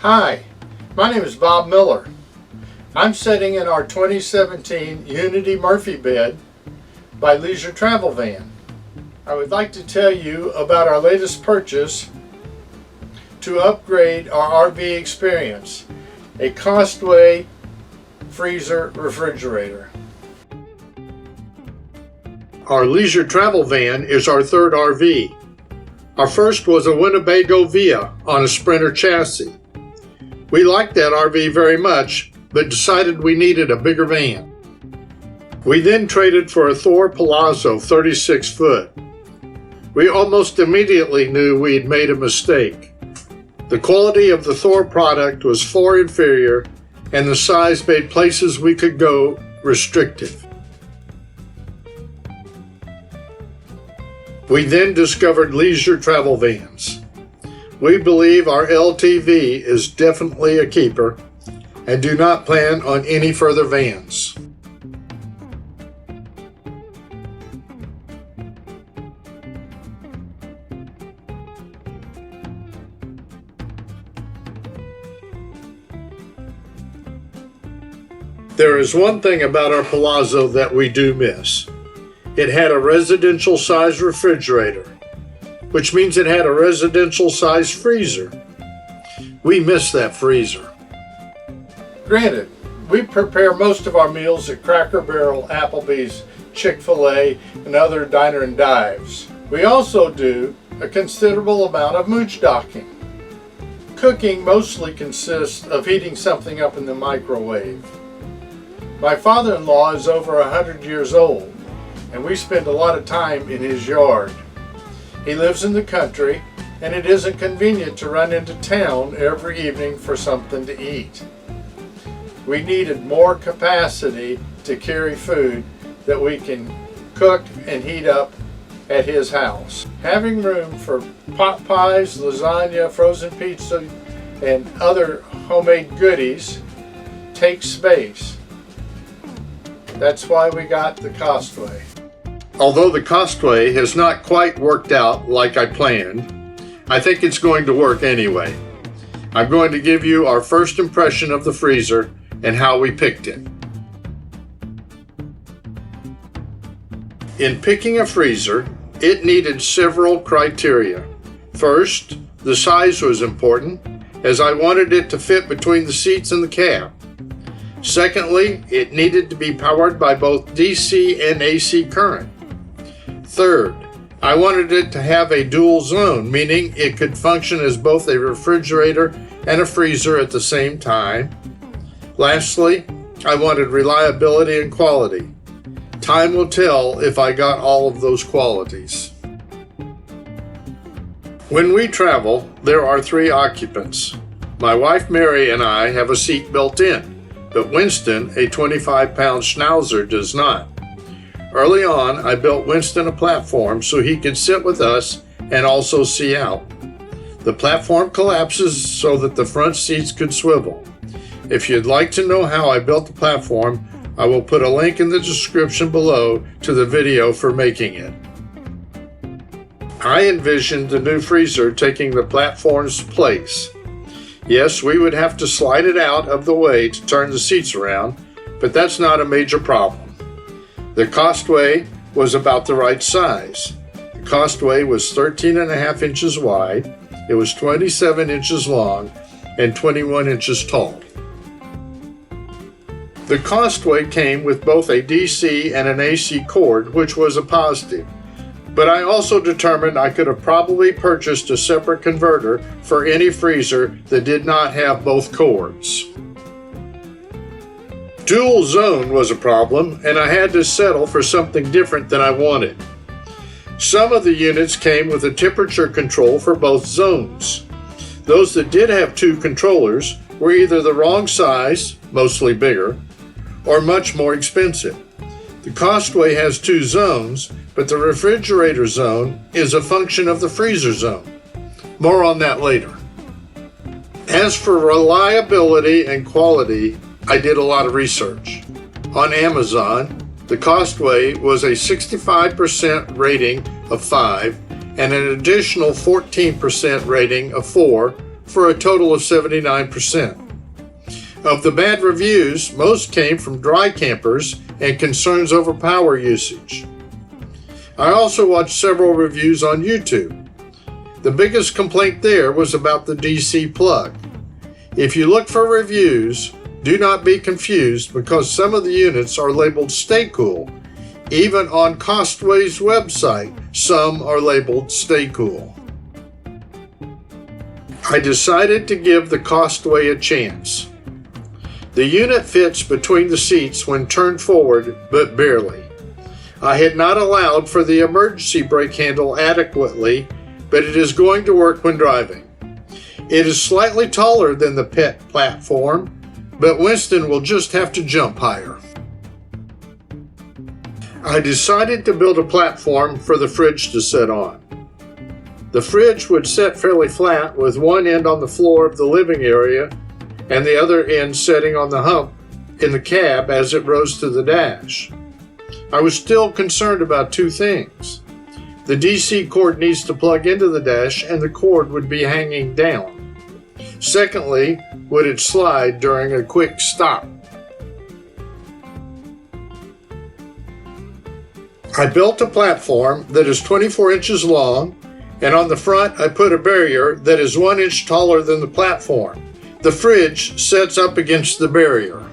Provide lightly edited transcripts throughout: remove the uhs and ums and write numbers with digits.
Hi, my name is Bob Miller. I'm sitting in our 2017 Unity Murphy bed by Leisure Travel Van. I would like to tell you about our latest purchase to upgrade our RV experience, a Costway freezer refrigerator. Our Leisure Travel Van is our third RV. Our first was a Winnebago Via on a Sprinter chassis. We liked that RV very much, but decided we needed a bigger van. We then traded for a Thor Palazzo 36 foot. We almost immediately knew we had made a mistake. The quality of the Thor product was far inferior, and the size made places we could go restrictive. We then discovered Leisure Travel Vans. We believe our LTV is definitely a keeper and do not plan on any further vans. There is one thing about our Palazzo that we do miss. It had a residential size refrigerator, which means it had a residential size freezer. We miss that freezer. Granted, we prepare most of our meals at Cracker Barrel, Applebee's, Chick-fil-A, and other diner and dives. We also do a considerable amount of mooch docking. Cooking mostly consists of heating something up in the microwave. My father-in-law is over 100 years old, and we spend a lot of time in his yard. He lives in the country, and it isn't convenient to run into town every evening for something to eat. We needed more capacity to carry food that we can cook and heat up at his house. Having room for pot pies, lasagna, frozen pizza, and other homemade goodies takes space. That's why we got the Costway. Although the Costway has not quite worked out like I planned, I think it's going to work anyway. I'm going to give you our first impression of the freezer and how we picked it. In picking a freezer, it needed several criteria. First, the size was important, as I wanted it to fit between the seats and the cab. Secondly, it needed to be powered by both DC and AC current. Third, I wanted it to have a dual zone, meaning it could function as both a refrigerator and a freezer at the same time. Lastly, I wanted reliability and quality. Time will tell if I got all of those qualities. When we travel, there are 3 occupants. My wife Mary and I have a seat built in, but Winston, a 25-pound Schnauzer, does not. Early on, I built Winston a platform so he could sit with us and also see out. The platform collapses so that the front seats could swivel. If you'd like to know how I built the platform, I will put a link in the description below to the video for making it. I envisioned the new freezer taking the platform's place. Yes, we would have to slide it out of the way to turn the seats around, but that's not a major problem. The Costway was about the right size. The Costway was 13.5 inches wide, it was 27 inches long, and 21 inches tall. The Costway came with both a DC and an AC cord, which was a positive. But I also determined I could have probably purchased a separate converter for any freezer that did not have both cords. Dual zone was a problem, and I had to settle for something different than I wanted. Some of the units came with a temperature control for both zones. Those that did have 2 controllers were either the wrong size, mostly bigger, or much more expensive. The Costway has 2 zones, but the refrigerator zone is a function of the freezer zone. More on that later. As for reliability and quality, I did a lot of research. On Amazon, the Costway was a 65% rating of 5 and an additional 14% rating of 4 for a total of 79%. Of the bad reviews, most came from dry campers and concerns over power usage. I also watched several reviews on YouTube. The biggest complaint there was about the DC plug. If you look for reviews, do not be confused because some of the units are labeled Stay Cool. Even on Costway's website, some are labeled Stay Cool. I decided to give the Costway a chance. The unit fits between the seats when turned forward, but barely. I had not allowed for the emergency brake handle adequately, but it is going to work when driving. It is slightly taller than the pet platform, but Winston will just have to jump higher. I decided to build a platform for the fridge to sit on. The fridge would sit fairly flat with one end on the floor of the living area and the other end sitting on the hump in the cab as it rose to the dash. I was still concerned about two things. The DC cord needs to plug into the dash and the cord would be hanging down. Secondly, would it slide during a quick stop? I built a platform that is 24 inches long, and on the front I put a barrier that is 1 inch taller than the platform. The fridge sets up against the barrier.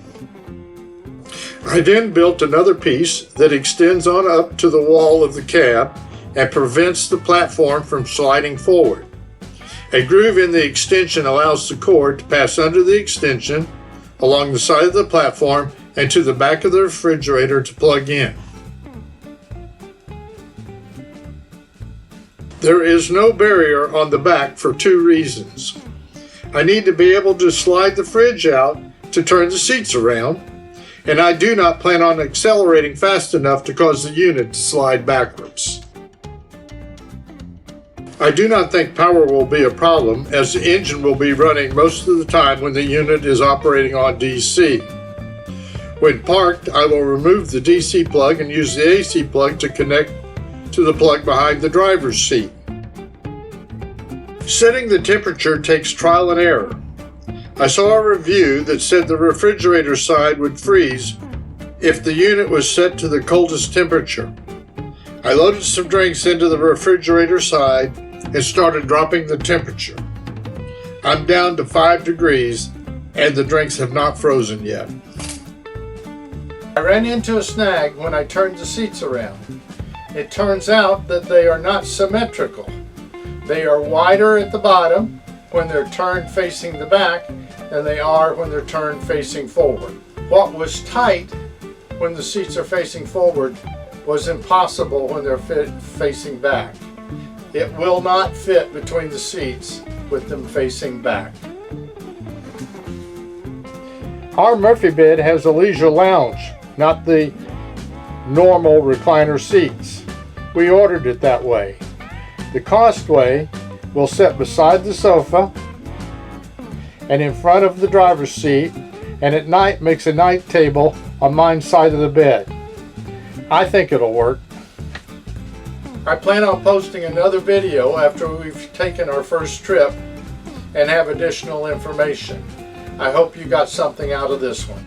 I then built another piece that extends on up to the wall of the cab and prevents the platform from sliding forward. A groove in the extension allows the cord to pass under the extension, along the side of the platform, and to the back of the refrigerator to plug in. There is no barrier on the back for two reasons. I need to be able to slide the fridge out to turn the seats around, and I do not plan on accelerating fast enough to cause the unit to slide backwards. I do not think power will be a problem as the engine will be running most of the time when the unit is operating on DC. When parked, I will remove the DC plug and use the AC plug to connect to the plug behind the driver's seat. Setting the temperature takes trial and error. I saw a review that said the refrigerator side would freeze if the unit was set to the coldest temperature. I loaded some drinks into the refrigerator side and started dropping the temperature. I'm down to 5 degrees and the drinks have not frozen yet. I ran into a snag when I turned the seats around. It turns out that they are not symmetrical. They are wider at the bottom when they're turned facing the back than they are when they're turned facing forward. What was tight when the seats are facing forward was impossible when they're facing back. It will not fit between the seats with them facing back. Our Murphy bed has a leisure lounge, not the normal recliner seats. We ordered it that way. The Costway will sit beside the sofa and in front of the driver's seat, and at night makes a night table on my side of the bed. I think it'll work. I plan on posting another video after we've taken our first trip and have additional information. I hope you got something out of this one.